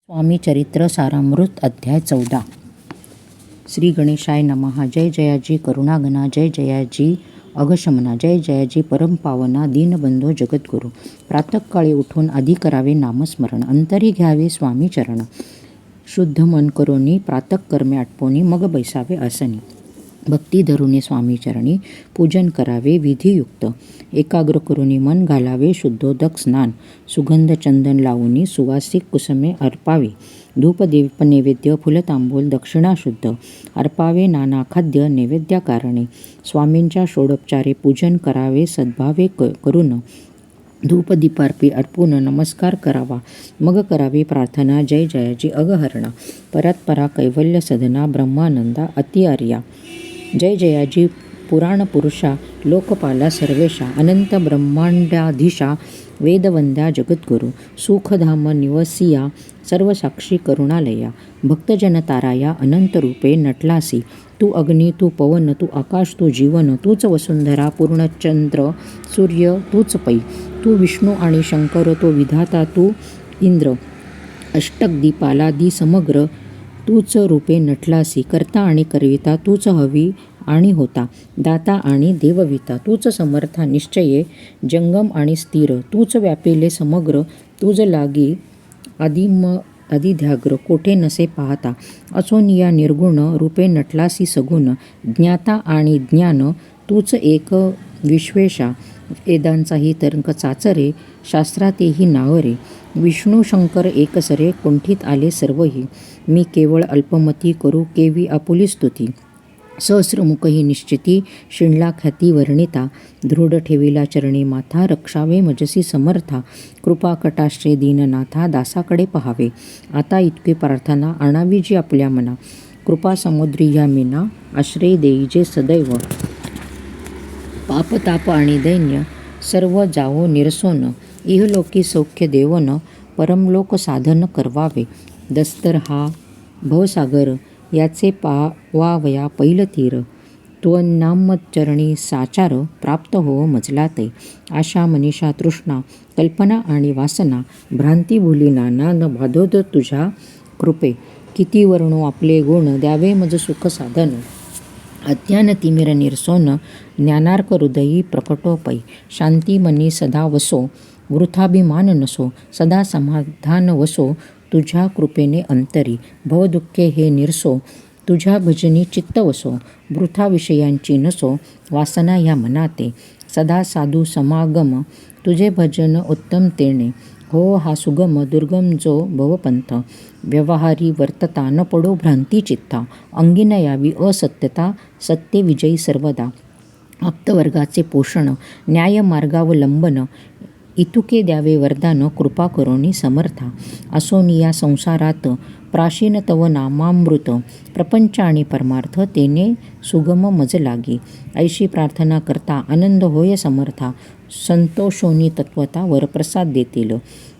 स्वामी चरित्र सारामृत अध्याय 14. श्री गणेशाय नमः. जय जयाजी करुणागना, जय जयाजी अघशमना, जय जयाजी परमपावना, दीनबंधो जगद्गुरु. प्रातःकाळी उठून आधी करावे नामस्मरण, अंतरी घ्यावे स्वामी चरण. शुद्ध मन करोनी प्रातःकर्मे आटपोनी, मग बैसावे आसनी. भक्ती धरुनी स्वामी चरणी, पूजन करावे विधियुक्त. एकाग्र करुनी मन घालावे शुद्धोदक स्नान. सुगंध चंदन लावूनी सुवासिक कुसुमे अर्पावी. धूप दीप नैवेद्य फुलतांबूल दक्षिणा शुद्ध. अर्पावे नाना खाद्य नैवेद्याकारणे. स्वामींच्या षोडोपचारे पूजन करावे सद्भावे करून. धूप दीपार्पी अर्पून नमस्कार करावा. मग करावी प्रार्थना जय जयाजी अगहरणा. परात्परा कैवल्य सदना ब्रह्मानंदा अति आर्या. जय जयाजी पुराण पुरुषा, लोकपाला सर्वेशा. अनंत ब्रह्मांडाधीशा, वेदवंद्या जगद्गुरु. सुखधाम निवसिया, सर्वसाक्षी करुणालया. भक्तजन ताराया अनंत रूपे नटलासी. तू अग्नी, तू पवन, तू आकाश, तू जीवन. तूच वसुंधरा, पूर्णचंद्र सूर्य तूच पै. तू विष्णू आणि शंकर, तो विधाता तू इंद्र. अष्टक दीपाला दी समग्र, तूच रूपे नटलासी. करता आणि करविता तूच हवी आणि होता. दाता आणि देवविता तूच समर्था निश्चये. जंगम आणि स्थिर तूच व्यापिले समग्र. तुझ लागी आदिध्याग्र, कोठे नसे पाहता. असोनिया निर्गुण, रूपे नटलासी सगुण. ज्ञाता आणि ज्ञान तूच एक विश्वेशा. वेदांचाही तर्क चाचरे, शास्त्रातेही नावरे. विष्णू शंकर एकसरे, कुंठित आले सर्वही. मी केवळ अल्पमती, करू केवी आपुली स्तुती. सहस्रमुखही निश्चिती, शिणला ख्याती वर्णिता. दृढ ठेविला चरणी माथा, रक्षावे मजसी समर्था. कृपा कटाश्रे दीननाथा, दासाकडे पहावे. आता इतकी प्रार्थना आणावी जी आपल्या मना. कृपा समुद्री ह्या मीना, आश्रय देईजे सदैव. पापताप आणि दैन्य सर्व जावो निरसोन. इहलोकी सौख्य देवन, परमलोक साधन करवावे. दस्तर हा भवसागर, याचे पावावया पैल तीर. त्वन्नामचरणी साचार, प्राप्त हो मजला ते. आशा मनीषा तृष्णा, कल्पना आणि वासना. भ्रांती भुली नाना, न बाधोद तुझ्या कृपे. किती वर्णो आपले गुण, द्यावे मज सुख साधन. अज्ञान तिमिर निरसोन, ज्ञानार्क हृदयी प्रकटो पै. शांती मनी सदा वसो, वृथाभिमान नसो. सदा समाधान वसो, तुझ्या कृपेने अंतरी. भवदुःखे हे निरसो, तुझ्या भजनी चित्त वसो. वृथा विषयांची नसो, वासना ह्या मनाते. सदा साधू समागम, तुझे भजन उत्तम तेने. हो हा सुगम दुर्गम जो भवपंथ. व्यवहारी वर्तता, न पडो भ्रांती चित्ता. अंगी न यावी असत्यता, सत्य विजयी सर्वदा. आप्तवर्गाचे पोषण, न्यायमार्गावलंबन. इतुके द्यावे वरदान, कृपा करोनी समर्था. असोनिया संसारात, प्राचीन तव नामामृत. प्रपंच आणि परमार्थ, तेने सुगम मज लागी. ऐशी प्रार्थना करता, आनंद होय समर्था. संतोषोनी तत्वता, वरप्रसाद देतील.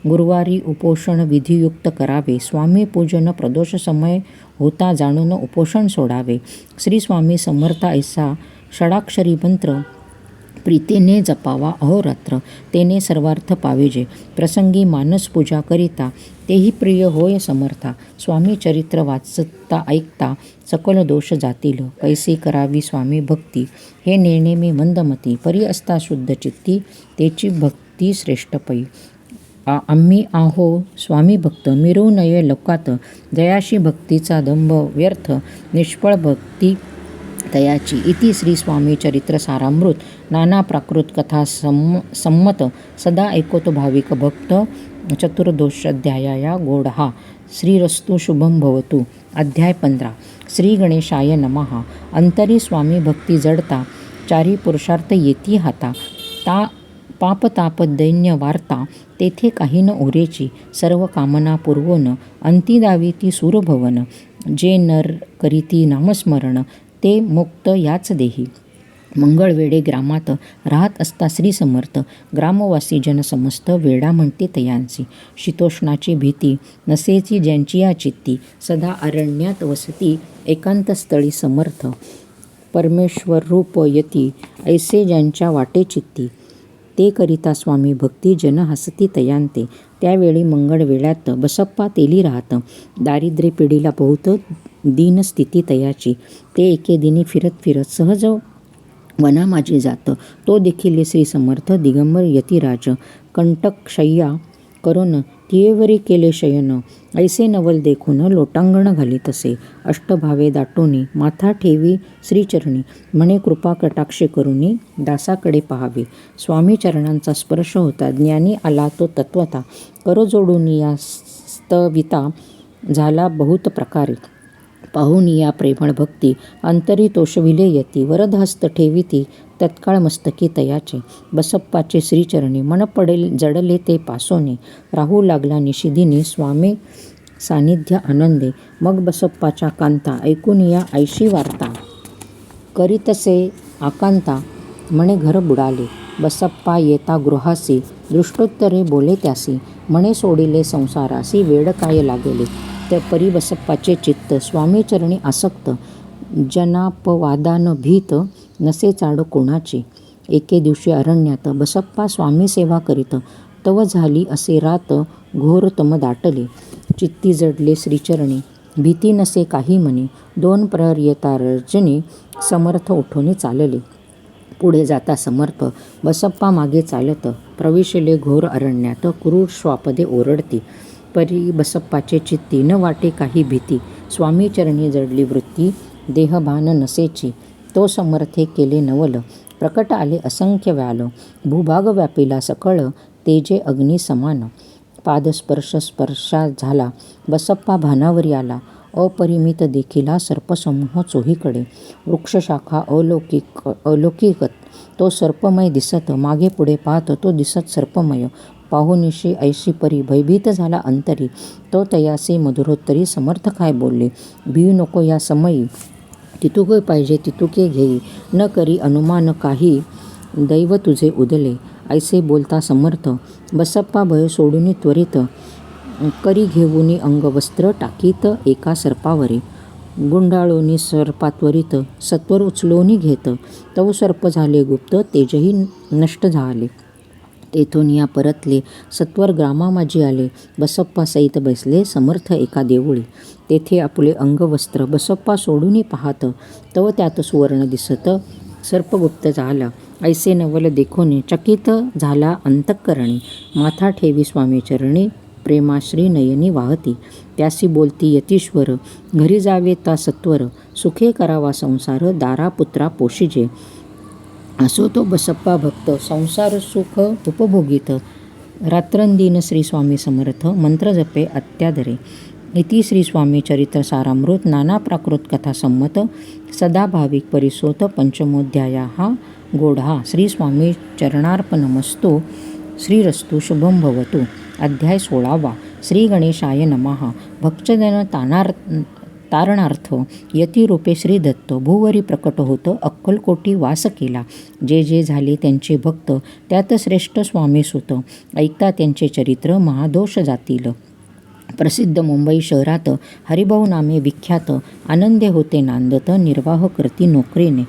गुरुवारी उपोषण विधियुक्त करावे. स्वामी पूजन प्रदोष समय होता, जाणून उपोषण सोडावे. श्री स्वामी समर्था ऐसा षडाक्षरी मंत्र, प्रीतीने जपावा अहोरात्र. तेने सर्वार्थ पावेजे, प्रसंगी मानस पूजा करिता. तेही प्रिय होय समर्था. स्वामी चरित्र वाचता ऐकता, सकल दोष जातील. कैसी करावी स्वामी भक्ती, हे निर्णे मी मंदमती. परी असता शुद्ध चित्ती, तेची भक्ती श्रेष्ठ पै. आम्ही आहो स्वामी भक्त, मिरवू नये लोकात. जयाशी भक्तीचा दंभ व्यर्थ, निष्फळ भक्ती तयाची. इति श्री स्वामी चरित्र सारामृत. नाना प्राकृत कथा संमत, सदा ऐकतो भाविक भक्त. चतुर्दशोध्याया गोडहा. श्रीरस्तु शुभम भवतु. अध्याय 15. श्री गणेशाय नमः. अंतरी स्वामी भक्ती जडता, चारी पुरुषार्थ येती हाता. पापताप दैन्य वार्ता, तेथे काही न उरेची. सर्व कामना पुरवोन, अंती दावी ती सूरभवन. जे नर करीती नामस्मरण, ते मुक्त याच देही. मंगळवेढे ग्रामात राहत असता श्री समर्थ. ग्रामवासी जन समस्त, वेडा म्हणते तयांसी. शीतोष्णाची भीती नसेची ज्यांची या चित्ती. सदा अरण्यात वसती, एकांत स्थळी समर्थ. परमेश्वर रूप यती, ऐसे ज्यांच्या वाटे चित्ती. ते करिता स्वामी भक्ती, जन हसती तयांते. त्यावेळी मंगळ वेळात बसप्पा तेली राहत. दारिद्र्य पिढीला बहुत दीनस्थिती तयाची. ते एके दिनी फिरत फिरत सहज वना माझी जात. तो देखील श्री समर्थ दिगंबर यतिराज कंटकशय्या करून तियेवरी केले शयन. ऐसे नवल देखून लोटांगण घालीतसे. अष्टभावे दाटोनी माथा ठेवी श्रीचरणी. म्हणे कृपा कटाक्षे करुनी दासाकडे पहावे. स्वामी चरणांचा स्पर्श होता. ज्ञानी आला तो तत्वता. कर जोडून या स्तविता झाला बहुत प्रकारे. पाहून या प्रेमळ भक्ती अंतरी तोषविले यती. वरदहस्त ठेविती तत्काळ मस्तकी तयाचे. बसप्पाचे श्रीचरणी मन पडेल जडले ते पासोने. राहू लागला निशिदिनी स्वामी सानिध्य आनंदे. मग बसप्पाच्या कांता ऐकून या ऐशी वार्ता. करीतसे आकांता म्हणे घर बुडाले. बसप्पा येता गृहासी दृष्टोत्तरे बोले त्यासी. म्हणे सोडिले संसारासी वेड काय लागेले. त्या परी बसप्पाचे चित्त स्वामीचरणी आसक्त. जनापवादान भीत नसे चाड कोणाची. एके दिवशी अरण्यात बसप्पा स्वामी सेवा करीत. तव झाली असे रात घोरतम दाटले. चित्ती जडले श्रीचरणी भीती नसे काही म्हणे. 2 प्रहर येता रजनी समर्थ उठून चालले. पुढे जाता समर्थ बसप्पा मागे चालत. प्रविशले घोर अरण्यात क्रूर श्वापदे ओरडती. परी बसप्पाचे चित्ती न वाटे काही भीती. स्वामीचरणी जडली वृत्ती देहभान नसेची. तो समर्थे केले नवल प्रकट आले असंख्य व्याल. भूभाग व्यापिला सकळ तेजे अग्नी समान. पादस्पर्श स्पर्शा झाला बसप्पा भानावरी आला. अपरिमित देखिला सर्पसमूह चोहीकडे. वृक्षशाखा अलौकिक तो सर्पमय दिसत. मागे पुढे पाहत तो दिसत सर्पमय. पाहुनिशी ऐशी परी भयभीत झाला अंतरी. तो तयासी मधुरोत्तरी समर्थ काय बोलले. भिऊ नको या समयी तितुके पाहिजे तितुके घेई. न करी अनुमान काही दैव तुझे उदले. ऐसे बोलता समर्थ बसप्पा भय सोडून त्वरित. करी घेऊनी अंगवस्त्र टाकीत एका सर्पावरी. गुंडाळोनी सर्पात्वरित सत्वर उचलोनी घेत. तव सर्प झाले गुप्त तेजही नष्ट झाले. तेथून या परतले सत्वर ग्रामामाजी आले. बसप्पा सहित बसले समर्थ एका देऊळी. तेथे आपले अंगवस्त्र बसप्पा सोडून पाहत. तव त्यात सुवर्ण दिसत सर्पगुप्त झाला. ऐसे नवल देखोनी चकित झाला अंतःकरणी. माथा ठेवी स्वामीचरणी प्रेमाश्री नयनी वाहती. त्यासी बोलती यतीश्वर घरी जावे ता सत्वर. सुखे करावा संसार दारा पुत्रा पोशिजे. असो तो बसप्पा भक्त संसार सुख उपभोगित. रात्रंदिन श्री स्वामी समर्थ मंत्र जपे अत्यादरे. इति श्री स्वामी चरित्र सारामृत नाना प्राकृत कथा संमत. सदा भाविक परिसोत पंचमोध्याया हा गोढा. श्री स्वामी चरणार्पणमस्तु. श्रीरस्तु शुभम भवतु. अध्याय 16वा. श्री गणेशाय नमः. भक्तजन तारणार्थ यतिरूपे श्री दत्त भूवरी प्रकट होत अक्कलकोटी वास केला. जे जे झाले त्यांचे भक्त त्यात श्रेष्ठ स्वामी सुत. ऐकता त्यांचे चरित्र महादोष जातील. प्रसिद्ध मुंबई शहरात हरिभाऊ नामे विख्यात. आनंदे होते नांदत निर्वाह करती नोकरीने.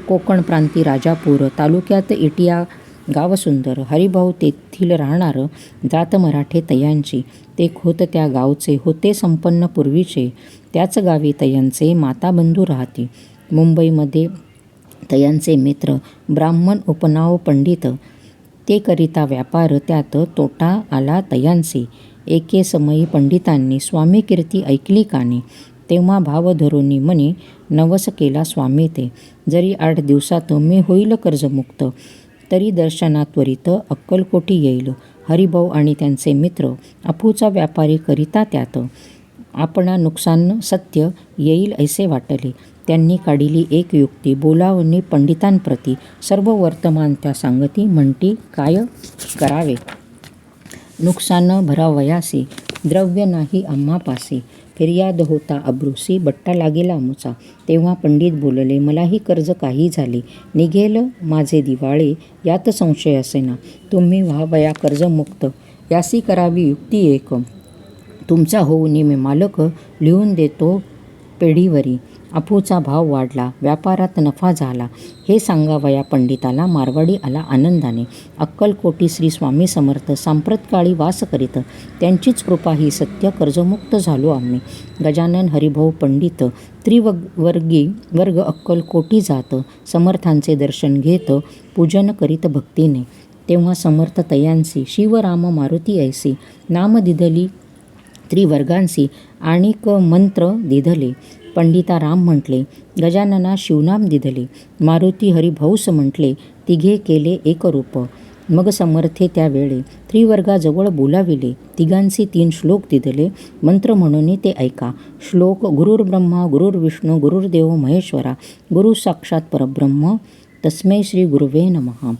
कोकण प्रांती राजापूर तालुक्यात इटिया गाव सुंदर. हरिभाऊ तेथील राहणार जात मराठे तयांची. ते खोत त्या गावचे होते संपन्न पूर्वीचे. त्याच गावी तयांचे माताबंधू राहती. मुंबईमध्ये तयांचे मित्र ब्राह्मण उपनाव पंडित. ते करिता व्यापार त्यात तोटा आला तयांचे. एके समयी पंडितांनी स्वामी कीर्ती ऐकली कानी. तेव्हा भाव धरुनी मनी नवस केला स्वामी ते. जरी 8 दिवसात मी होईल कर्जमुक्त. तरी दर्शनात्वरित अक्कलकोटी येईल. हरिभाऊ आणि त्यांचे मित्र अफूचा व्यापारी करिता त्यात. आपणा नुकसान सत्य येईल ऐसे वाटले. त्यांनी काढिली एक युक्ती. बोलावणी पंडितांप्रती सर्व वर्तमान त्या सांगती. म्हणती काय करावे. नुकसान भरावयासी द्रव्य नाही आम्हापासी. फिर्याद होता अब्रुसी बट्टा लागेला आमुचा. तेव्हा पंडित बोलले मलाही कर्ज काही झाले. निघेल माझे दिवाळे यात संशय असेना. तुम्ही व्हावया कर्जमुक्त यासी करावी युक्ती एक. तुमचा होऊन मी मालक लिहून देतो पेढीवरी. अफूचा भाव वाढला, व्यापारात नफा झाला, हे सांगावया पंडिताला. मारवाडी आला आनंदाने. अक्कलकोटी श्री स्वामी समर्थ सांप्रतकाळी वास करीत, त्यांचीच कृपा ही सत्य, कर्जमुक्त झालो आम्ही. गजानन हरिभाऊ पंडित वर्ग अक्कलकोटी जात, समर्थांचे दर्शन घेत, पूजन करीत भक्तीने. तेव्हा समर्थ तयांसी शिवराम मारुती ऐसी, नाम दिधली त्रिवर्गांसी, आणिक मंत्र दिधले. पंडिता राम म्हटले, गजानना शिवनाम दिधले, मारुती हरिभाऊस म्हटले, तिघे केले एकरूप. मग समर्थे त्यावेळे त्रिवर्गाजवळ बोलाविले, तिघांसी 3 श्लोक दिधले. मंत्र म्हणून ते ऐका. श्लोक: गुरुर्ब्रह्मा गुरुर्विष्णू गुरुर्देव महेश्वरा, गुरु साक्षात परब्रह्म, तस्मै श्री गुरुवे नमः.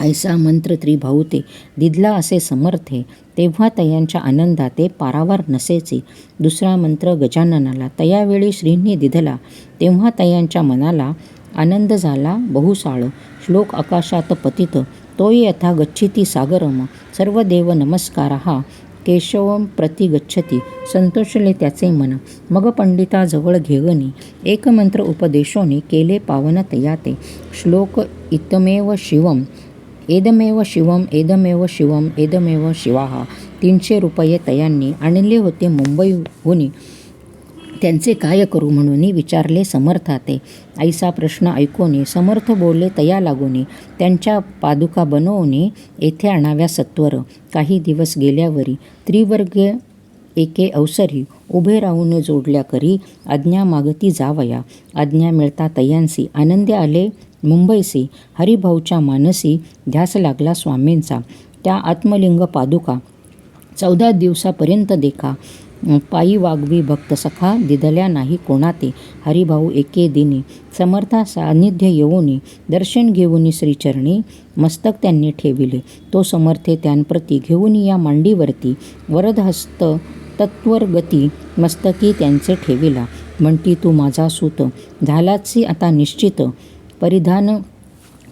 ऐसा मंत्र त्रिभाऊते दिधला असे समर्थे, तेव्हा तयांच्या आनंदाते पारावार नसेचे. दुसरा मंत्र गजाननाला तयावेळी श्रींनी दिधला, तेव्हा तयांच्या मनाला आनंद झाला बहुसाळ. श्लोक: आकाशात पतित तोय यथा गच्छति सागरम, सर्व देव नमस्कारः केशवम प्रति गच्छति, संतोषले त्याचे मन. मग पंडिताजवळ घेवनी एक मंत्र उपदेशोनी, केले पावन तयाते. श्लोक: इतमेव शिवम एदमेव शिवम एदमेव शिवम एदमेव शिवाहा. 300 रुपये तयांनी आणले होते मुंबईहून. त्यांचे काय करू म्हणून विचारले समर्थाते. ऐसा प्रश्न ऐकोनी समर्थ बोलले तया लागोनी, त्यांच्या पादुका बनवून येथे आणाव्या सत्वर. काही दिवस गेल्यावरी त्रिवर्ग एके अवसरी उभे राहून जोडल्या करी आज्ञा मागती जावया. आज्ञा मिळता तयांसी आनंदे आले मुंबईसी. हरिभाऊच्या मानसी ध्यास लागला स्वामींचा. त्या आत्मलिंग पादुका 14 दिवसापर्यंत देखा. पायी वागवी भक्त सखा, दिधल्या नाही कोणाते. हरिभाऊ एके दिनी समर्था सान्निध्य येऊनी, दर्शन घेऊन श्रीचरणी मस्तक त्यांनी ठेविले. तो समर्थे त्यांप्रती घेऊन या मांडीवरती वरदहस्त तत्वरगती मस्तकी त्यांचे ठेविला. म्हणती, तू माझा सूत झालाची आता निश्चित, परिधान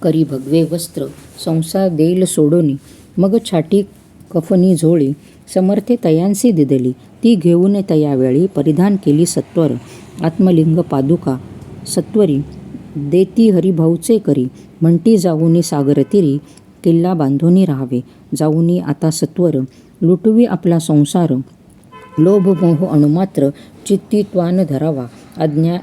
करी भगवे वस्त्र, संसार देईल सोडोनी. मग छाटी कफनी झोळी समर्थे तयांसी दिधली, ती घेऊन तयावेळी परिधान केली सत्वर. आत्मलिंग पादुका सत्वरी देती हरिभाऊचे करी, म्हणती जाऊनी सागरतीरी किल्ला बांधूनी राहावे. जाऊनी आता सत्वर लुटवी आपला संसार, लोभ मोह अणुमात्र चित्तित्वान धरावा. आज्ञा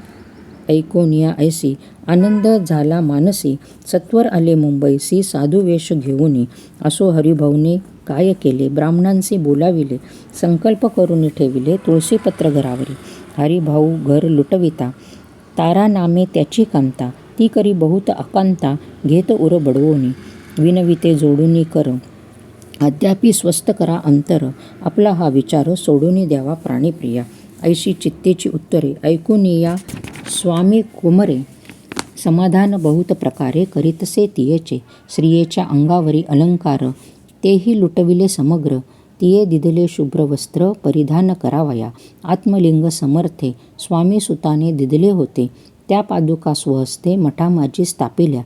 ऐकोनिया ऐसी आनंद झाला मानसी, सत्वर आले मुंबईसी साधुवेश घेऊनी. असो हरिभाऊने काय केले, ब्राह्मणांशी बोलाविले, संकल्प करून ठेविले तुळशीपत्र घरावरी. हरिभाऊ घर लुटविता, तारा नामे त्याची कांता, ती करी बहुत आकांता, घेत उर बडवोनी. विनविते जोडूनी कर, अद्यापि स्वस्त करा अंतर, आपला हा विचार सोडून द्यावा प्राणीप्रिया. ऐशी चित्तेची उत्तरे ऐकून या स्वामी कुमरे, समाधान बहुत प्रकारे करीतसे तियेचे. स्त्रियेच्या अंगावरी अलंकार तेही लुटविले समग्र, तिये दिधले शुभ्र वस्त्र परिधान करावया. आत्मलिंग समर्थे स्वामी सुताने दिधले होते, त्या पादुका स्वहस्ते मठामाजी स्थापिल्या.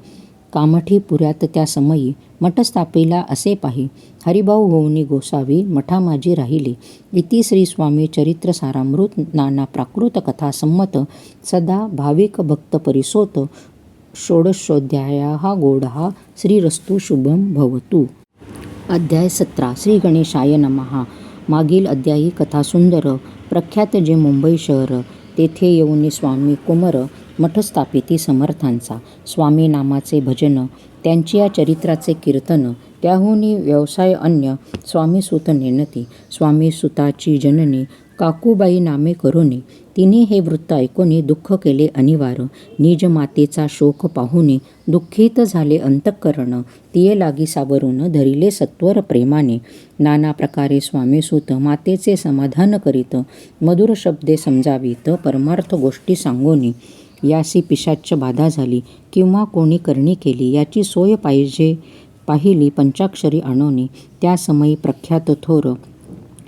कामठी पुऱ्यात त्या समयी मठ स्थापिला असे पाही. हरिभाऊ होऊनी गोसावी मठामाजी राहिले. इति श्री स्वामी चरित्र सारामृत नाना प्राकृत कथा संमत सदा भाविक भक्त परिसोत षोडशोध्यायः गोडः श्रीरस्तु शुभम भवतु. अध्याय 17. श्री गणेशाय नमः. मागील अध्यायी कथा सुंदर. प्रख्यात जे मुंबई शहर, तेथे येऊन स्वामी कुमर मठ स्थापिती समर्थांचा. स्वामी नामाचे भजन, त्यांची या चरित्राचे कीर्तन, त्याहून व्यवसाय अन्य स्वामी सुत नेनती. स्वामी सुताची जननी काकूबाई नामे करुणी, तिने हे वृत्त ऐकून दुःख केले अनिवार. निज मातेचा शोक पाहून दुःखित झाले अंतःकरण, तिये लागी सावरून धरिले सत्वर प्रेमाने. नाना प्रकारे स्वामीसूत मातेचे समाधान करीत, मधुर शब्दे समजावीत, परमार्थ गोष्टी सांगोनी. यासी पिशाच्च बाधा झाली किंवा कोणी करणी केली, याची सोय पाहिली पंचाक्षरी आणोनी. त्या समयी प्रख्यात थोर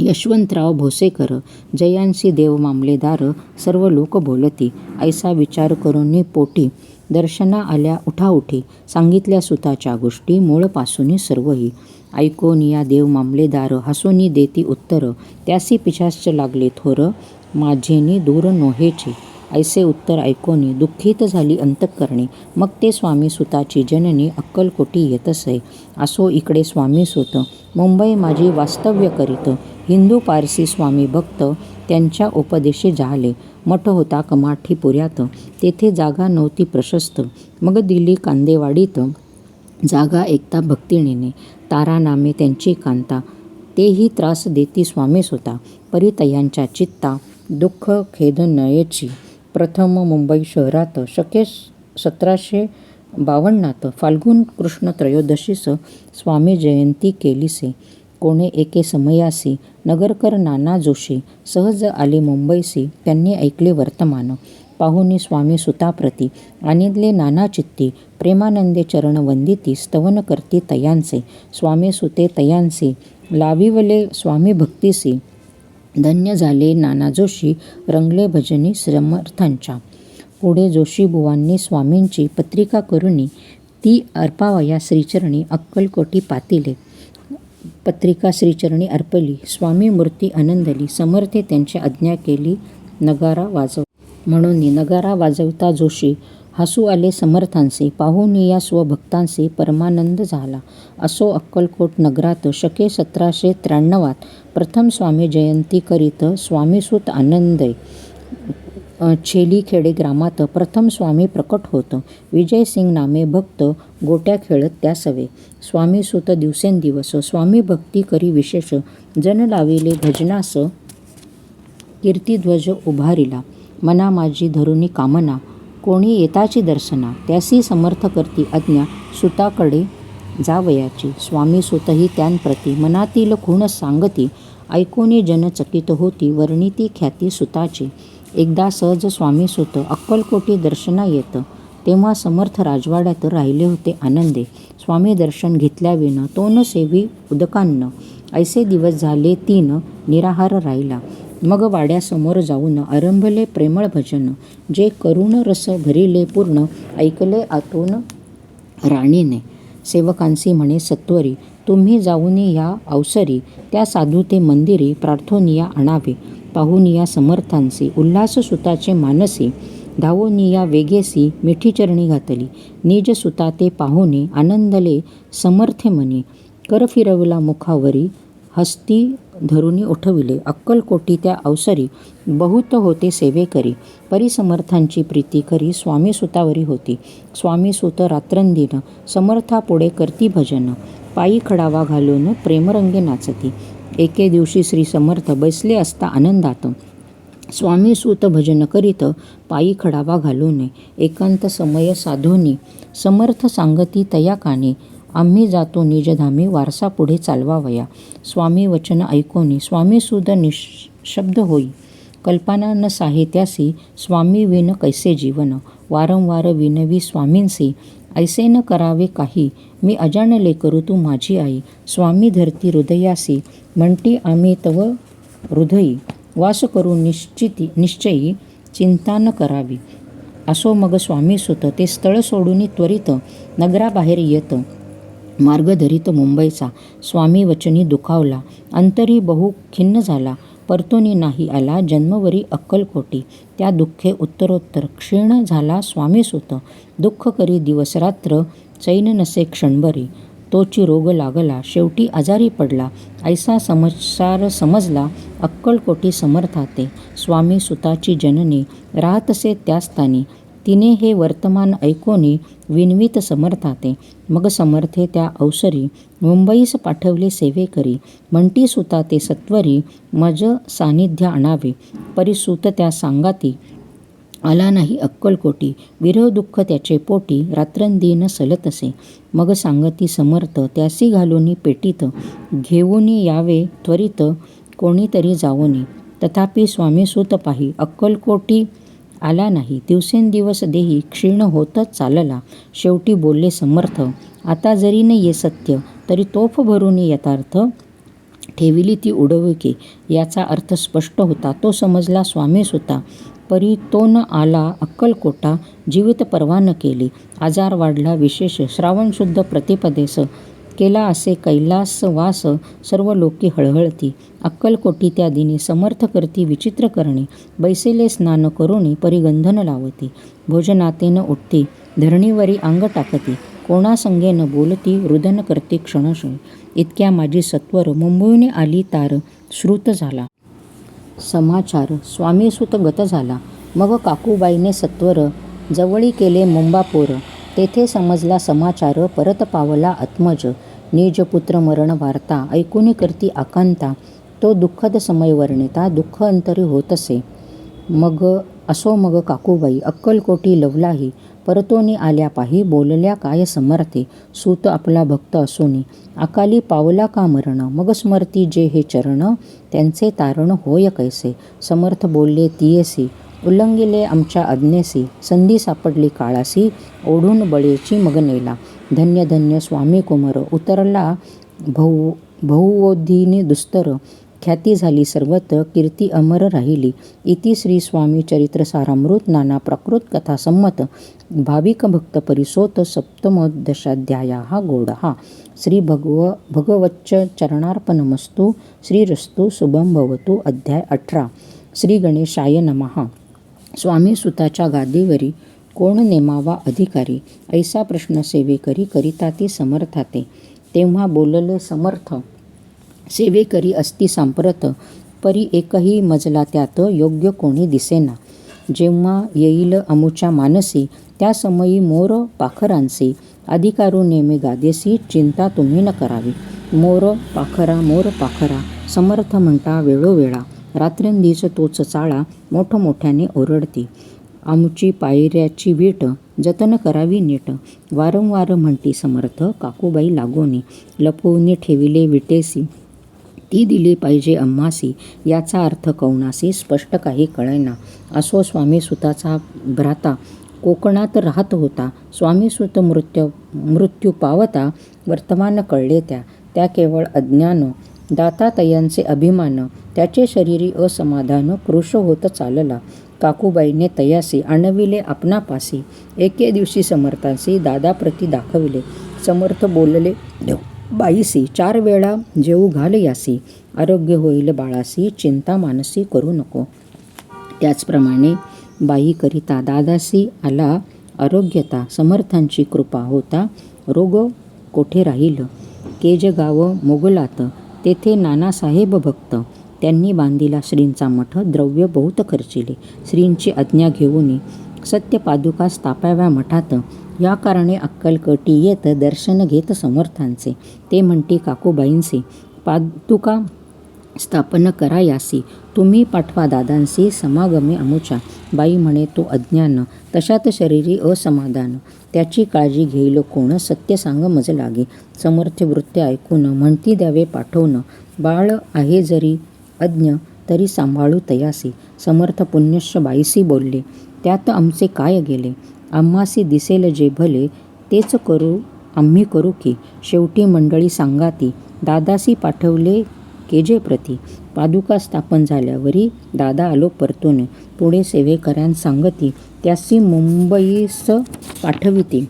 यशवंतराव भोसेकर, जयांशी देव मामलेदार, सर्व लोक बोलती. ऐसा विचार करून पोटी दर्शना आल्या उठाउठी, सांगितल्या सुताच्या गोष्टी मूळपासून सर्वही. ऐकोन या देव मामलेदार हसूनी देती उत्तर, त्यासी पिशाच्च लागले थोर, माझेनी दूर नोहेचे. ऐसे उत्तर ऐकोनी दुःखित झाली अंतःकरणी. मग ते स्वामी सुताची जननी अक्कलकोटी येतसे. असो इकडे स्वामी सुत मुंबई माझी वास्तव्य करीत. हिंदू पारसी स्वामी भक्त त्यांच्या उपदेशी जाले. मठ होता कमाठीपुऱ्यात, तेथे जागा नव्हती प्रशस्त. मग दिली कांदेवाडीत जागा एकता भक्तिणीने. तारा नामे त्यांची कांता, तेही त्रास देती स्वामीस होता. परितयांच्या चित्ता दुःख खेद नयेची. प्रथम मुंबई शहरात शके 1752 फाल्गुन कृष्ण त्रयोदशीस स्वामी जयंती केलीसे. कोणे एके समयासी नगरकर नाना जोशी सहज आले मुंबईसी. त्यांनी ऐकले वर्तमान, पाहुनी स्वामी सुताप्रती आणिले नाना चित्ती. प्रेमानंदे चरण वंदिती स्तवन करती तयांचे. स्वामी सुते तयांसी लाविवले स्वामी भक्तीसी. धन्य झाले नाना जोशी रंगले भजनी समर्थांच्या. पुढे जोशीबुवांनी स्वामींची पत्रिका करुनी ती अर्पावया श्रीचरणी अक्कलकोटी पातिले. पत्रिका श्रीचरणी अर्पली. स्वामी मूर्ती आनंदली. समर्थे त्यांची आज्ञा केली नगारा वाजव म्हणून. नगारा वाजवता जोशी हसू आले समर्थांसी. पाहून या स्वभक्तांसी परमानंद झाला. असो अक्कलकोट नगरात शके 1793 प्रथम स्वामी जयंती करीत स्वामीसुत आनंदय. छेलीखेडे ग्रामात प्रथम स्वामी प्रकट होत. विजयसिंग नामे भक्त गोट्या खेळत त्यासवे. स्वामीसुत दिवसेंदिवस स्वामी भक्ती करी विशेष. जन लाविले भजनास कीर्तिध्वज उभारिला. मना माझी धरुनी कामना, कोणी येताची दर्शना. त्यासी समर्थ करती आज्ञा सुताकडे जावयाची. स्वामी सुतही त्यांप्रती मनातील खूण सांगती. ऐकोनी जन चकित होती वर्णिती ख्याती सुताची. एकदा सहज स्वामी सुत अक्कलकोटी दर्शना येत. तेव्हा समर्थ राजवाड्यात राहिले होते आनंदे. स्वामी दर्शन घेतल्याविन तोन सेवी उदकान्न. ऐसे दिवस झाले 3 निराहार राहिला. मग वाड्यासमोर जाऊन आरंभले प्रेमळ भजन. जे करुण रस भरिले पूर्ण, ऐकले आतून राणीने. सेवकांसी म्हणे सत्वरी, तुम्ही जाऊन या अवसरी. त्या साधू ते मंदिरी प्रार्थोनिया आणावे. पाहुनिया समर्थांसी उल्हास सुताचे मानसी. धावोनिया वेगेसी मिठी चरणी घातली. निज सुता ते पाहुणे आनंदले समर्थे मनी. कर फिरवला मुखावरी हस्ती धरुनी उठविले. अक्कलकोटी त्या अवसरी बहुत होते सेवेकरी. परिसमर्थांची प्रीती करी स्वामी सुतावरी होती. स्वामी सुत रात्रंदिन समर्थापुढे करती भजन. पायी खडावा घालून प्रेमरंगे नाचती. एके दिवशी श्री समर्थ बैसले असता आनंदात. स्वामी सुत भजन करीत पायी खडावा घालून. एकांत समय साधोनी समर्थ सांगती तया कानी. आम्ही जातो निजधामी वारसा पुढे चालवावया. स्वामी वचन ऐकोनी स्वामी सुद निशब्द होई. कल्पना न साहित्यासी स्वामी विन कैसे जीवन. वारंवार विनवी स्वामींसी ऐसे न करावे काही. मी अजाणले करू तू माझी आई. स्वामी धरती हृदयासी म्हणती आम्ही तव हृदयी. वास करू निश्चयी चिंता न करावी. असो मग स्वामी सुत ते स्थळ सोडून त्वरित नगराबाहेर येत. मार्ग धरित मुंबईचा स्वामी वचनी दुखावला. अंतरी बहु खिन्न झाला. परतोनी नाही आला जन्मवरी अक्कलकोटी. त्या दुःखे उत्तरोत्तर क्षीण झाला स्वामीसुत. दुःख करी दिवसरात्र चैन नसे क्षणभरी. तोची रोग लागला शेवटी आजारी पडला. ऐसा समसार समजला अक्कलकोटी समर्थाते. स्वामी सुताची जननी राहतसे त्या स्थानी. तिने हे वर्तमान ऐकोनी विनवीत समर्थाते. मग समर्थे त्या अवसरी मुंबईस पाठवले सेवेकरी. म्हणती सुता ते सत्वरी मज सानिध्य आणावे. परिसुत त्या सांगाती आला नाही अक्कलकोटी. विरह दुःख त्याचे पोटी रात्रंदिन सलतसे. मग सांगती समर्थ त्यासी घालूनी पेटीत. घेऊनी यावे त्वरित कोणीतरी जावोनी. तथापि स्वामीसुत पाही अक्कलकोटी आला नाही. दिवसेंदिवस देही क्षीण होतच चालला. शेवटी बोलले समर्थ, आता जरी न ये सत्य तरी तोफ भरून यथार्थ ठेविली ती उडवके. याचा अर्थ स्पष्ट होता. तो समजला स्वामीसुता. परी तो न आला अक्कलकोटा. जीवित परवा न केली. आजार वाढला विशेष. श्रावण शुद्ध प्रतिपदेस केला असे कैलासवास सर्व लोके हळहळती. अक्कलकोटी त्या दिनी समर्थ करती विचित्र करणे. बैसेले स्नान करुणी परिगंधन लावती. भोजनातेन उठती धरणीवरी अंग टाकती. कोणासंगे न बोलती रुदन करती क्षणक्षणी. इतक्या माझी सत्वर मुंबईने आली तार श्रुत झाला. समाचार स्वामीसुत गत झाला. मग काकूबाईने सत्वर जवळी केले मुंबापोर. तेथे समजला समाचार परत पावला आत्मज. निजपुत्र मरण वार्ता ऐकून करती आकांता. तो दुःखद समय वर्णिता दुःख अंतरी होतसे. मग काकूबाई अक्कलकोटी लवलाही. परतोनी आल्या पाही बोलल्या काय समर्थे. सूत आपला भक्त असूनी अकाली पावला का मरण. मग स्मरती जे हे चरण त्यांचे तारण होय कैसे. समर्थ बोलले तियेसी उल्लंघिले आमच्या आज्ञेसी. संधी सापडली काळासी ओढून बळेची मग नेला. धन्य धन्य स्वामी कुमार उतरला बहुवोधीने दुस्तर. ख्याती झाली सर्वत्र कीर्ती अमर राहिली. इति श्री स्वामी चरित्र सारामृत नाना प्राकृत कथा संमत भाविक भक्त परिसोत सप्तमोदशाध्याया गोडहा. श्री भगवच्च चरणार्पणमस्तु. श्रीरस्तु शुभं भवतु. अध्याय 18. श्री गणेशाय नमः. स्वामी सुताच्या गादीवरी कोण नेमावा अधिकारी. ऐसा प्रश्न सेवेकरी करिता ती समर्थाते. तेव्हा बोलले समर्थ सेवेकरी असती सांप्रत. परी एकही मजला त्यात योग्य कोणी दिसेना. जेव्हा येईल अमुच्या मानसी त्या समयी मोर पाखरांसी. अधिकारू नेमे गादेसी चिंता तुम्ही न करावी. मोर पाखरा समर्थ म्हणता वेळोवेळा. रात्रंदिवस तोच चाळा मोठमोठ्याने ओरडती. आमची पायऱ्याची वीट जतन करावी नीट. वारंवार म्हणती समर्थ काकूबाई लागोनी. लपवून ठेविले विटेसी ती दिली पाहिजे अम्मासी. याचा अर्थ कवनासी स्पष्ट काही कळेना. असो स्वामी सुताचा भ्राता कोकणात राहत होता. स्वामीसुत मृत्यू पावता वर्तमान कळले त्या केवळ अज्ञान. दातातयांचे अभिमान त्याचे शरीरी असमाधान कृश होत चालला. काकूबाईने तयासी आणविले आपणापासी. एके दिवशी समर्थांसी दादाप्रती दाखविले. समर्थ बोलले बाईसी 4 वेळा जेऊ घाल यासी. आरोग्य होईल बाळासी चिंता मानसी करू नको. त्याचप्रमाणे बाईकरिता दादासी आला आरोग्यता. समर्थांची कृपा होता रोग कोठे राहील. केजगाव मोगलात तेथे नानासाहेब भक्त. त्यांनी बांधिला श्रींचा मठ. द्रव्य बहुत खर्चिले. श्रींची आज्ञा घेऊन सत्य पादुका स्थापाव्या मठात. या कारणे अक्कलकोटी येत दर्शन घेत समर्थांचे. ते म्हणती काकूबाईंसी पादुका स्थापन करा यासी. तुम्ही पाठवा दादांसी समागमे अमुच्या. बाई म्हणे तो अज्ञान तशात शरीरी असमाधान. त्याची काळजी घेईल कोण सत्य सांग मज लागे. समर्थ वृत्ती ऐकून म्हणती द्यावे पाठवून. बाळ आहे जरी अज्ञ तरी सांभाळू तयासी. समर्थ पुण्यश्य बाईसी बोलले त्यात आमचे काय गेले. आम्हासी दिसेल जे भले तेच आम्ही करू की. शेवटी मंडळी सांगाती दादासी पाठवले केजे प्रती. पादुका स्थापन झाल्यावरी दादा आलो परतून. पुढे सेवेकऱ्यां सांगती त्यासी मुंबईस पाठविती.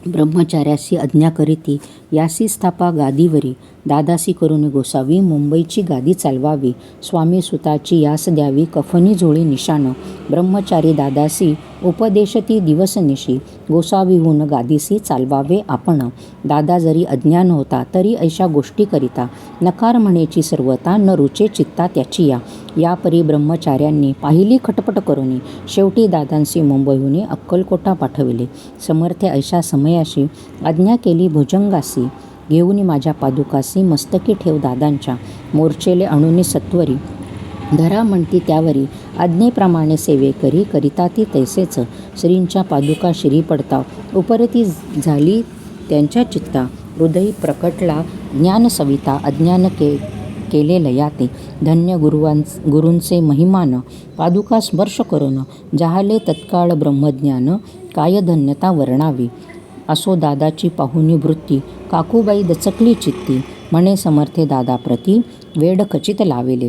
ब्रह्मचार्यासी आज्ञा करीती यासी स्थापा गादीवरी. दादासी करून गोसावी मुंबईची गादी चालवावी. स्वामी सुताची यास द्यावी कफनी झोळी निशाण. ब्रह्मचारी दादासी उपदेशती दिवसनिशी. गोसावीहून गादीसी चालवावे आपण. दादा जरी अज्ञान होता तरी ऐशा गोष्टी करिता. नकार म्हणेची सर्वता न रुचे चित्ता त्याची या. यापरी ब्रह्मचार्यांनी पाहिली खटपट करुनी. शेवटी दादांसी मुंबईहून अक्कलकोटा पाठविले. समर्थे ऐशा समयाशी आज्ञा केली भुजंगासी. घेऊन माझ्या पादुकासी मस्तकी ठेव दादांच्या. मोर्चेले आणूनी सत्वरी धरा म्हणती त्यावरी. आज्ञेप्रमाणे सेवेकरी करिता ती तैसेच. श्रींच्या पादुका शिरी पडता उपरती झाली त्यांच्या चित्ता. हृदयी प्रकटला ज्ञान सविता. अज्ञान केले लयाते. धन्य गुरूंचे महिमान. पादुका स्पर्श करून जाहले तत्काळ ब्रह्मज्ञान. काय धन्यता वर्णावी. असो दादाची पाहुनी वृत्ती. काकूबाई दचकली चित्ती. म्हणे समर्थे दादाप्रती वेड खचित लाविले.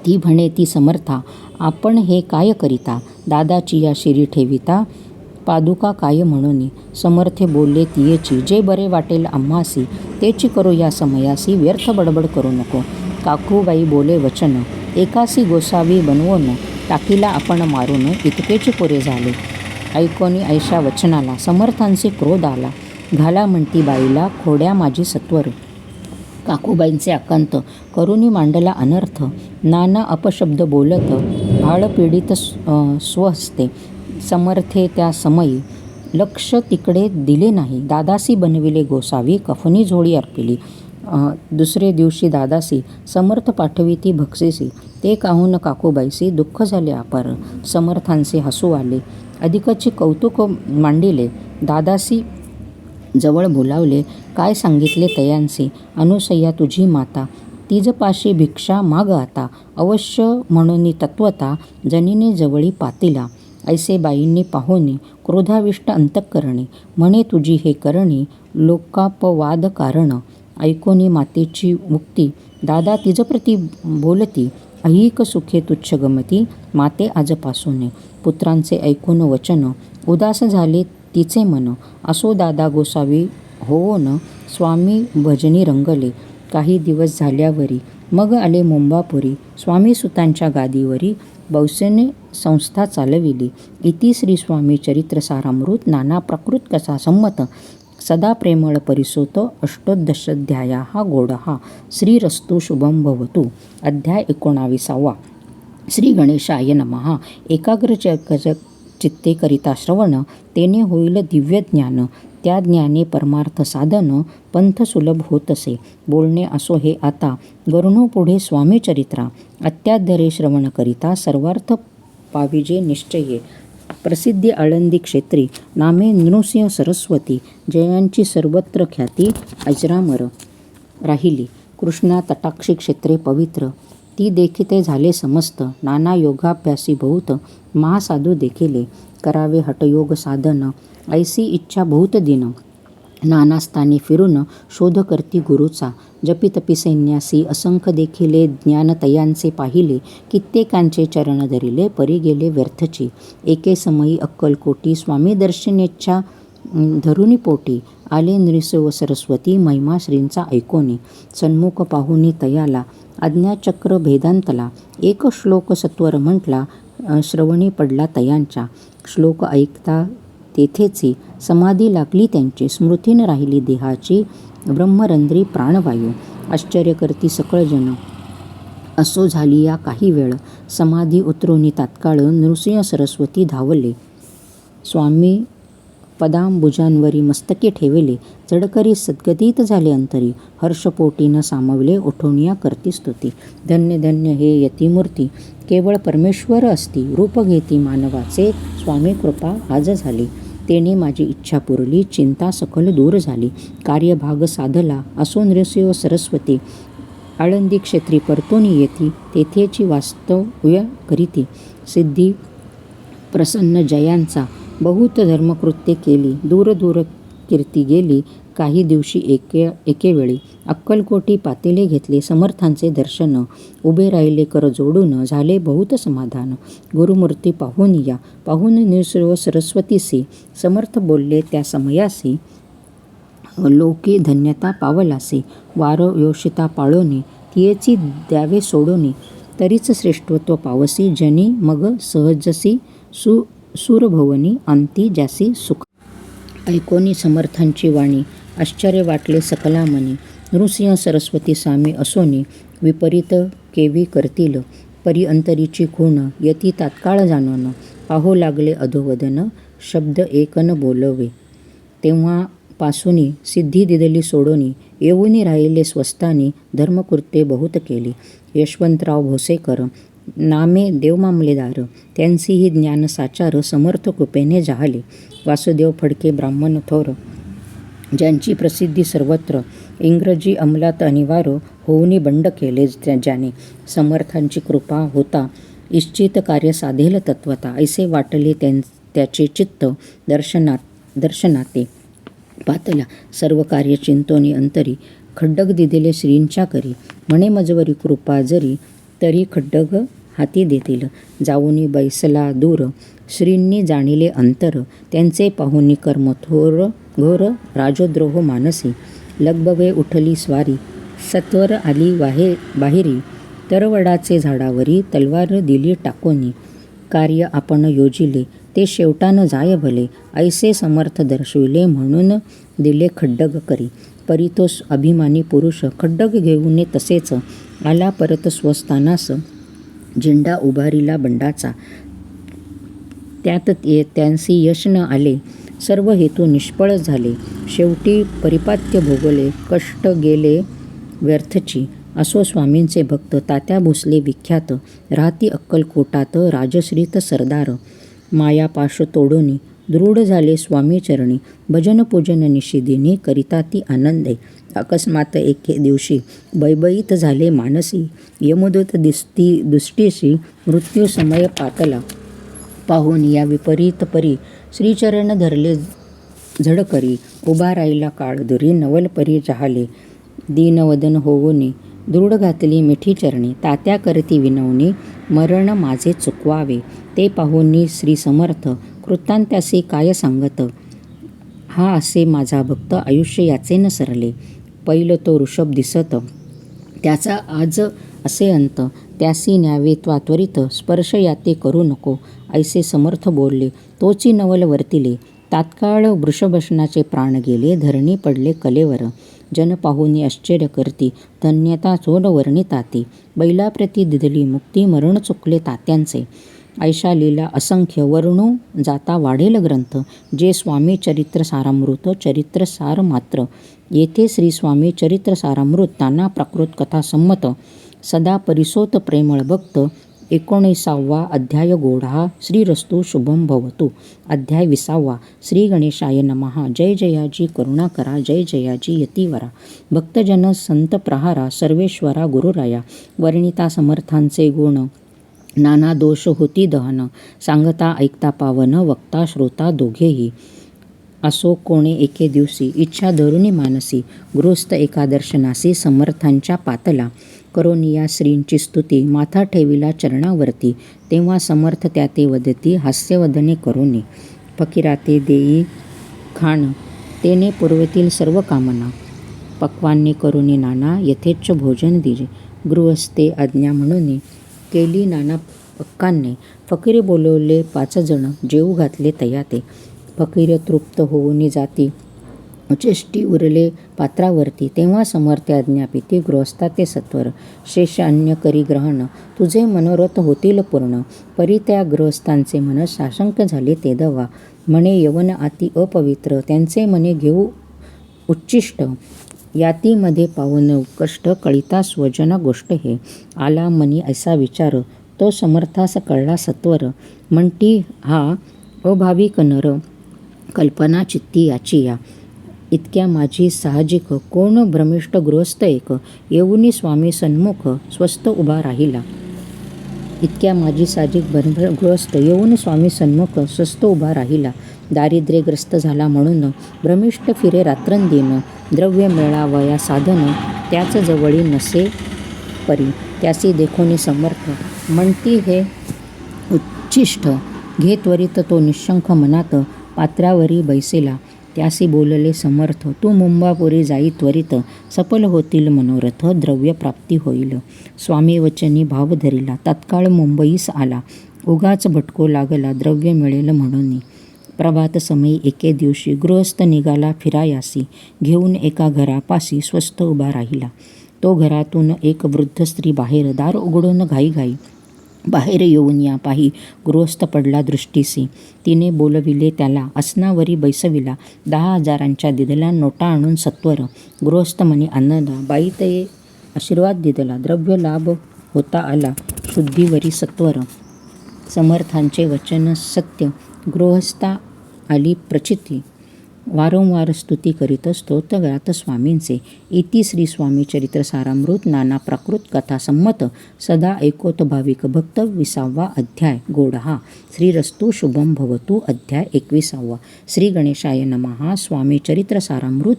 ती म्हणे ती समर्था आपण हे काय करिता. दादाची या शिरी ठेविता पादुका काय म्हणून समर्थे बोलले तियेची, जे बरे वाटेल आम्हासी तेची करू या समयासी, व्यर्थ बडबड करू नको. काकूबाई बोले वचन, एकासी गोसावी बनवून टाकीला आपण मारून, इतकेच पुरे झाले. ऐकोनी ऐशा वचनाला समर्थांचे क्रोध आला. घाला म्हणती बाईला खोड्या माझी सत्वर. काकूबाईंचे आकांत करुणी मांडला अनर्थ. नाना अपशब्द बोलत भाळ पीडित स्वहस्ते. समर्थे त्या समयी लक्ष तिकडे दिले नाही. दादासी बनविले गोसावी, कफनी झोळी अर्पिली. दुसरे दिवशी दादासी समर्थ पाठविती बक्षिसी. ते काहून काकूबाईसी दुःख झाले अपार. समर्थांचे हसू आले, अधिकचे कौतुक मांडिले. दादासी जवळ बोलावले, काय सांगितले तयांसी. अनुसय्या तुझी माता, तिजपाशी भिक्षा माग आता. अवश्य म्हणून तत्वता जनीने जवळी पातिला. ऐसे बाईंनी पाहुनी क्रोधाविष्ट अंतःकरणी. म्हणे तुझी हे करणी लोकापवाद कारण. ऐकोनी मातेची मुक्ती दादा तिजप्रती बोलती. ऐहिक सुखे तुच्छ गमती माते आजपासून. पुत्रांचे ऐकून वचन उदास झाले तिचे मन. असो दादा गोसावी होऊन स्वामी भजनी रंगले. काही दिवस झाल्यावरी मग आले मुंबापुरी. स्वामी सुतांच्या गादीवरी बौसेने संस्था चालविली. इति श्री स्वामी चरित्र सारामृत. नाना प्रकृत कसा संमत सदा प्रेमळ परिसोत. अष्टोदशाध्याया हा गोडहा. श्रीरस्तु शुभम भवतु. अध्याय 19. श्री गणेशाय नमः. एकाग्र चित्ते करिता श्रवण, तेने होईल दिव्य ज्ञान. त्या ज्ञाने परमार्थ साधन, पंथ सुलभ होतसे. बोलणे असो हे आता, वर्णो पुढे स्वामी चरित्रा. अत्याधरे श्रवण करिता, सर्वार्थ पाविजे निश्चये. प्रसिद्धी आळंदी क्षेत्री, नामे नृसिंह सरस्वती. जयांची सर्वत्र ख्याती, अजरामर राहिली. कृष्णा तटाक्षी क्षेत्रे पवित्र, ती देखिते झाले समस्त. नाना योगाभ्यासी बहुत, महासाधू देखिले. करावे हठयोग साधन, ऐसी इच्छा बहुत दिन. नाना स्थानी फिरून शोध करती गुरुचा. जपितपी संन्यासी असंख्य देखिले. ज्ञान तयांचे पाहिले, कित्येकांचे चरण धरिले. परी गेले व्यर्थची. एके समयी अक्कलकोटी, स्वामी दर्शनेच्छा धरुनी पोटी. आले नृसिंह सरस्वती, महिमा श्रींचा ऐकोनी. सन्मुख पाहुनी तयाला, आज्ञाचक्र भेदांतला. एक श्लोक सत्वर म्हटला, श्रवणी पडला तयांच्या. श्लोक ऐकता तेथेची समाधी लागली त्यांची. स्मृतीन राहिली देहाची, ब्रह्मरंध्री प्राणवायू. आश्चर्य करती सकळ जन, असो झाली या काही वेळ. समाधी उतरोनी तात्काळ, नृसिंह सरस्वती धावले. स्वामी पदांबुजांवरी मस्तके ठेवले. जडकरी सद्गतीत झाले अंतरी. हर्षपोटीनं सामवले, उठवणिया करती स्तुती. धन्य धन्य हे यतिमूर्ती, केवळ परमेश्वर असती. रूप घेती मानवाचे, स्वामी कृपा आज झाली. तेने माझी इच्छा पुरली, चिंता सकल दूर झाली. कार्यभाग साधला, असो नृसिंह सरस्वती. आळंदी क्षेत्री परतोनी येती, तेथेची वास्तव्य करीती. सिद्धी प्रसन्न जयांचा, बहुत धर्मकृत्ये केली. दूर दूर कीर्ती गेली. काही दिवशी एकेवेळी अक्कलकोटी पातेले घेतले. समर्थांचे दर्शन, उभे राहिले कर जोडून. झाले बहुत समाधान. गुरुमूर्ती पाहून या, पाहून नृसिंह सरस्वतीसी. समर्थ बोलले त्या समयासी, लोके धन्यता पावलासे. वार योषिता पाळोनी, तियेची द्यावे सोडोनी. तरीच श्रेष्ठत्व पावसी, जनी मग सहजसी. सुरभवनी अंती ज्यासी सुख. ऐकोनी समर्थांची वाणी, आश्चर्य वाटले सकला मनी. नृसिंह सरस्वती सामी असोनी, विपरीत केवी करतील. परी अंतरीची खूण, यती तात्काळ जाणून. पाहो लागले अधोवदन, शब्द एक न बोलवे. तेव्हापासूनी सिद्धी दिदली सोडोनी. येऊनी राहिले स्वस्थानी, धर्मकृत्ये बहुत केली. यशवंतराव भोसेकर, नामे देवमामलेदार. त्यांचीही ज्ञानसाचार, समर्थ कृपेने जाहले. वासुदेव फडके ब्राह्मण थोर, ज्यांची प्रसिद्धी सर्वत्र. इंग्रजी अंमलात अनिवार्य होऊनी बंड केले ज्याने. समर्थांची कृपा होता, इच्छित कार्य साधेल तत्वता. ऐसे वाटले त्याचे चित्त, दर्शनाते पातला. सर्व कार्य चिंतोनी अंतरी. खड्डग दिदिले श्रींच्या करी. म्हणे मजवरी कृपा जरी, तरी खड्डग हाती देतील. जाऊनी बैसला दूर, श्रींनी जाणिले अंतर. त्यांचे पाहुनी कर्म थोर घोर, राजद्रोह मानसी. लगबगे उठली स्वारी, सत्वर आली बाहेरी. तरवडाचे झाडावरी, तलवार दिली टाकोनी. कार्य आपण योजिले, ते शेवटान जाय भले. ऐसे समर्थ दर्शविले, म्हणून दिले खड्डग करी. परी तो अभिमानी पुरुष, खड्डग घेऊन तसेच आला परत स्वस्थानास. झेंडा उभारिला बंडाचा, त्यात त्यांसी यश न आले. सर्व हेतू निष्फळ झाले. शेवटी परिपात्य भोगले, कष्ट गेले व्यर्थची. असो स्वामींचे भक्त तात्या भोसले विख्यात. राहती अक्कलकोटात राजश्रीत सरदार. मायापाश तोडोनी दृढ झाले स्वामी चरणी. भजन पूजन निशिदिनी करिता ती आनंदे. अकस्मात एके दिवशी बैबईत झाले मानसी. यमदूत दृष्टीशी मृत्यू समय पातला. पाहून या विपरीत परी, श्रीचरण धरले झडकरी. उभा राहिला काळदुरी, नवल परी जहाले. दीनवदन होऊनी दृढ घातली मिठी चरणी. तात्या करती विनवणी, मरण माझे चुकवावे. ते पाहुनी श्री समर्थ, कृतांत्यासी काय सांगत. हा असे माझा भक्त, आयुष्य याचे न सरले. पैल तो ऋषभ दिसत, त्याचा आज असे अंत. त्यासी न्यावे त्वरित, स्पर्श याते करू नको. ऐसे समर्थ बोलले, तोची नवल वर्तिले. तात्काळ वृषभशनाचे प्राण गेले, धरणी पडले कलेवर. जन पाहुनी आश्चर्य करती, धन्यता चोड वर्णिताती. बैलाप्रती दिधली मुक्ती, मरण चुकले तात्यांचे. ऐशा लीला असंख्य, वर्णू जाता वाढेल ग्रंथ. जे स्वामी चरित्र सारामृत, चरित्र सार मात्र. येथे श्री स्वामी चरित्र सारामृत, नाना प्राकृत कथा संमत. सदा परिसोत प्रेमळ भक्त. 19वा अध्याय गोढा. श्रीरस्तु शुभम भवतु. अध्याय 20वा. श्री गणेशाय नमः. जय जयाजी करुणाकरा, जय जयाजी यतिवरा. भक्तजन संत प्रहारा, सर्वेश्वरा गुरुराया. वर्णिता समर्थांचे गुण, नाना दोष होती दहन. सांगता ऐकता पावन, वक्ता श्रोता दोघेही. असो कोणे एके दिवशी, इच्छा धरुनी मानसी. गृहस्थ एका दर्शनासी, समर्थांच्या पातला. करोनिया श्रींची स्तुती, माथा ठेविला चरणावरती. तेव्हा समर्थ त्याते वदती, हास्यवदने करोनी. फकीराते देई खाण, तेने पुरवतील सर्व कामना. पक्वान्ने करोनी नाना, यथेच्छ भोजन दिजे. गृहस्थे आज्ञा म्हणून केली नाना पक्कांनी. फकीर बोलवले 5 जण, जेऊ घातले तयाते. फकीर तृप्त होऊन जाती, उचेष्टी उरले पात्रावरती. तेव्हा समर्थ आज्ञापिती, गृहस्था ते सत्वर. शेष अन्य करी ग्रहण, तुझे मनोरथ होतील पूर्ण. परी त्या गृहस्थांचे मन साशंक झाले ते दवा. म्हणे यवन आती अपवित्र, त्यांचे मने घेऊ उच्चिष्ट. यातीमध्ये पावन कष्ट, कळिता स्वजना गोष्ट हे. आला मनी ऐसा विचार, तो समर्थास कळला सत्वर. म्हणती हा अभाविक नर, कल्पना चित्ती याची या. इतक्या माझी साहजिक, कोण भ्रमिष्ट गृहस्थ एक. येऊनी स्वामी सन्मुख, स्वस्थ उभा राहिला. इतक्या माझी साहजिक गृहस्थ, येऊन स्वामी सन्मुख स्वस्थ उभा राहिला. दारिद्र्यग्रस्त झाला म्हणून, भ्रमिष्ट फिरे रात्रंदिन. द्रव्य मिळावया साधन, त्याच जवळी नसे परी. त्यासी देखोनी समर्थ, म्हणती हे उच्चिष्ट. घे त्वरित तो निशंक मनात, पात्रावरी बैसेला. त्यासी बोलले समर्थ, तू मुंबापुरी जाई त्वरित. सफल होतील मनोरथ, द्रव्य प्राप्ती होईल. स्वामी वचनी भाव धरिला, तत्काळ मुंबईस आला. उगाच भटको लागला, द्रव्य मिळेल म्हणून. प्रभात समयी एके दिवशी, गृहस्थ निघाला फिरायासी. घेऊन एका घरापाशी स्वस्थ उभा राहिला. तो घरातून एक वृद्ध स्त्री बाहेर दार उघडून घाईघाई बाहेर येऊन या पाही गृहस्थ पडला दृष्टीसी. तिने बोलविले त्याला, आसनावरी बैसविला. 10,000च्या दिदला नोटा आणून सत्वर. गृहस्थ म्हणे आनंदा. बाईतये आशीर्वाद दिदला, द्रव्य लाभ होता आला. शुद्धीवरी सत्वर. समर्थांचे वचन सत्य, गृहस्था आली प्रचिती. वारंवार स्तुती करीत स्तोत्र गात स्वामींचे. इति श्री स्वामी चरित्र सारामृत, नाना प्राकृत कथा संमत. सदा ऐकोत भाविक भक्त. 20वा अध्याय गोढा. श्रीरस्तु शुभम भवतु. अध्याय 21वा. श्री गणेशाय नमः. स्वामी चरित्र सारामृत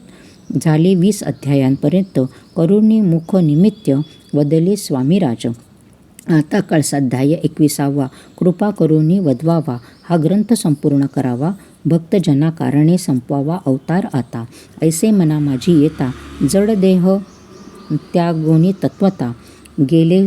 झाले 20 अध्यायांपर्यंत. करुणी मुख निमित्त वदले स्वामीराज. आता कळसाध्याय 21वा कृपा करुणी वदवावा हा ग्रंथ संपूर्ण करावा भक्तजना कारणे संपवावा अवतार आता ऐसे मना माझी येता जड देह त्यागोनी तत्वता गेले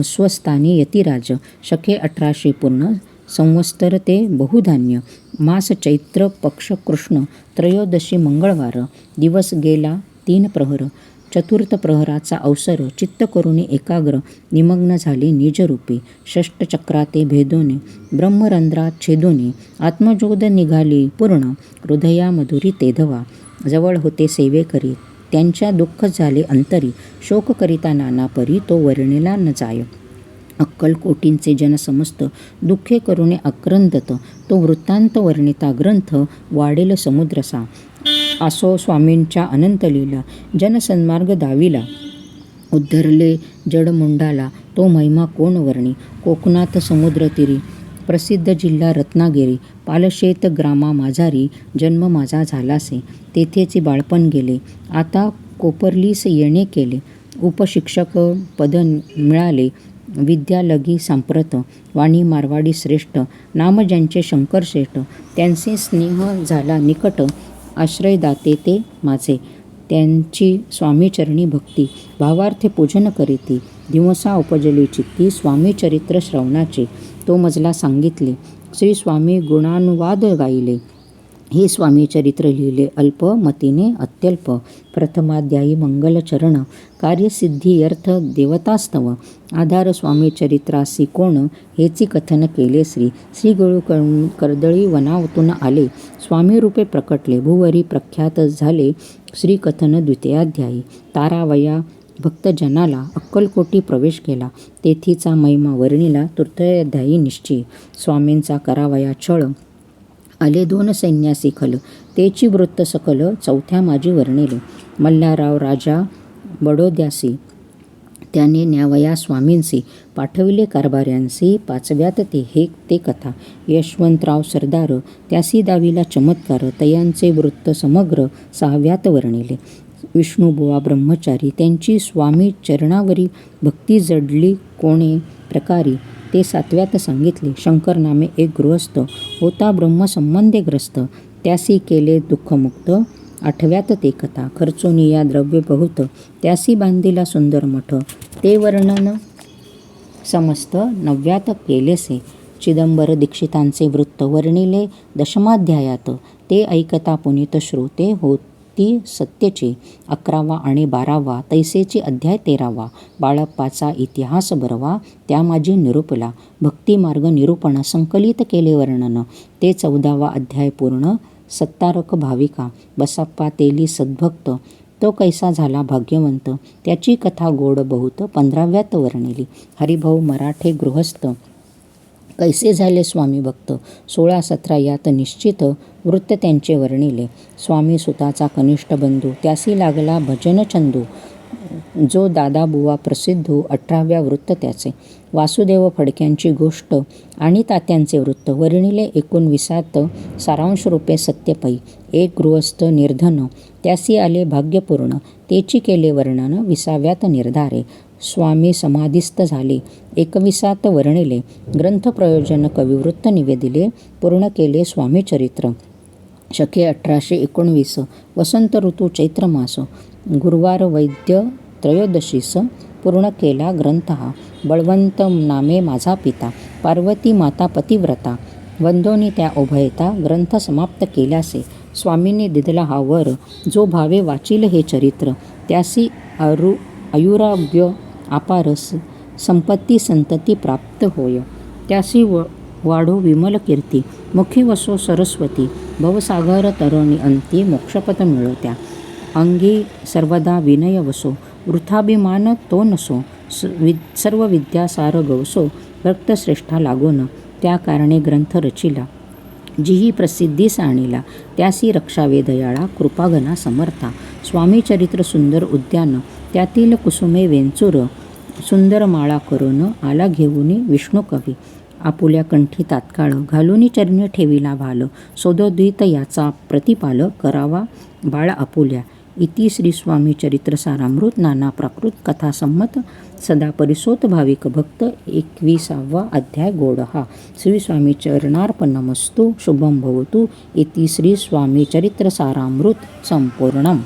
स्वस्थानी यतिराज शके 1800 पूर्ण संवत्सर ते बहुधान्य मास चैत्र पक्ष कृष्ण त्रयोदशी मंगळवार दिवस गेला 3 प्रहर चतुर्थ प्रहराचा अवसर चित्त करुणी एकाग्र निमग्न झाले निजरूपी षष्टचक्राते भेदोने ब्रह्मरंध्रात छेदोने आत्मजोद निघाली पूर्ण हृदया मधुरी तेधवा जवळ होते सेवे करी त्यांच्या दुःख झाले अंतरी शोक करिता नाना परी तो वर्णिला न जाय अक्कलकोटींचे जन समस्त दुःखे करुणे आक्रंदत तो वृत्तांत वर्णिता ग्रंथ वाढेल समुद्रसा असो स्वामींच्या अनंत लीला जनसन्मार्ग दाविला उद्धरले जडमुंडाला तो महिमा कोण वर्णी कोकणात समुद्रतीरी प्रसिद्ध जिल्हा रत्नागिरी पालशेत ग्रामा माझारी जन्म माझा झालासे तेथेचे बाळपण गेले आता कोपर्लीस येणे केले उपशिक्षक पद मिळाले विद्या लगी सांप्रत वाणी मारवाडी श्रेष्ठ नाम ज्यांचे शंकर श्रेष्ठ त्यांचे स्नेह झाला निकट आश्रयदाते ते माझे त्यांची स्वामीचरणी भक्ती भावार्थे पूजन करीती दिवसा उपजली चित्ती स्वामी चरित्र श्रवणाचे तो मजला सांगितले श्री स्वामी गुणानुवाद गायले हे स्वामी चरित्र लिहिले अल्प मतीने अत्यल्प प्रथमाध्यायी मंगलचरण कार्यसिद्धी अर्थ देवतास्तव आधार स्वामी चरित्रासी कोण हेची कथन केले श्री गुरु कर्दळी वनावतून आले स्वामी रूपे प्रकटले भुवरी प्रख्यात झाले श्री कथन द्वितीयाध्यायी तारावया भक्तजनाला अक्कलकोटी प्रवेश केला तेथीचा महिमा वर्णिला तृतीयाध्यायी निश्चय स्वामींचा करावया छळ आले 2 सैन्यासी खल तेची वृत्त सकल चौथ्या माझी वर्णिले मल्हारराव राजा बडोद्यासी त्याने न्यावया स्वामींसी पाठविले कारभाऱ्यांसी 5व्यात ते कथा यशवंतराव सरदार त्यासी दाविला चमत्कार तयांचे वृत्त समग्र 6व्यात वर्णिले विष्णुबुवा ब्रह्मचारी त्यांची स्वामी चरणावरी भक्ती जडली कोणे प्रकारी ते 7व्यात सांगितले शंकर नामे एक गृहस्थ होता ब्रह्मसंबंधे ग्रस्त त्यासी केले दुःखमुक्त 8व्यात ते कथा खर्चोनिया द्रव्य बहुत त्यासी बांधिला सुंदर मठ ते वर्णन समस्त 9व्यात केलेसे चिदंबर दीक्षितांचे वृत्त वर्णिले 10माध्यायात ते ऐकता पुनीत श्रोते होती सत्यचे 11वा आणि 12वा तैसेचे अध्याय 13वा बाळप्पाचा इतिहास बरवा त्या माझी निरूपला भक्तिमार्ग निरूपण संकलित केले वर्णन ते 14वा अध्याय पूर्ण सत्तारक भाविका बसप्पा तेली सद्भक्त तो कैसा झाला भाग्यवंत त्याची कथा गोड बहुत 15व्यात वर्णिली हरिभाऊ मराठे गृहस्थ कैसे झाले स्वामी भक्त 16-17 यात निश्चित वृत्त त्यांचे वर्णिले स्वामी सुताचा कनिष्ठ बंधू त्यासी लागला भजन चंदू जो दादाबुवा प्रसिद्धू 18व्या वृत्त त्याचे वासुदेव फडक्यांची गोष्ट आणि तात्यांचे वृत्त वर्णिले 19 सारांश रूपे सत्यपै एक गृहस्थ निर्धन त्यासी आले भाग्यपूर्ण तेची केले वर्णन 20व्यात निर्धारे स्वामी समाधिस्थ झाले 21 वर्णिले ग्रंथ प्रयोजन कविवृत्त निवेदिले पूर्ण केले स्वामी चरित्र शके 1819 वसंत ऋतू चैत्र मास गुरुवार वैद्य त्रयोदशीस पूर्ण केला ग्रंथ हा बळवंत नामे माझा पिता पार्वती माता पतिव्रता वंदोनी त्या उभयता ग्रंथ समाप्त केल्यासे स्वामींनी दिदला हा वर जो भावे वाचिल हे चरित्र त्यासी आयुराग्य अपारस संपत्ती संतती प्राप्त होय त्यासी वाढो विमल कीर्ती मुखी वसो सरस्वती भवसागर तरणी अंती मोक्षपद मिळवत्या अंगी सर्वदा विनय वसो वृथाभिमान तो नसो सर्व विद्यासार गवसो भक्तश्रेष्ठा लागोन त्या कारणे ग्रंथ रचिला जीही प्रसिद्धीस आणिला त्यासी रक्षावे दयाळा कृपागना समर्था स्वामी चरित्र सुंदर उद्यान त्यातील कुसुमे वेंचूर सुंदर माळा करून आला घेऊनी विष्णू कवी आपुल्या कंठी तात्काळ घालूनी चरणी ठेविला भाल सोदोदित याचा प्रतिपाल करावा बाळ आपुल्या इति श्री स्वामी चरित्र सारामृत नाना प्राकृत कथा संमत सदा परिसोत भाविक भक्त 21वा अध्याय गोडहा. श्री स्वामी चरणार्पणमस्तु. शुभम भवतु. इति श्री स्वामी चरित्र सारामृत संपूर्णम.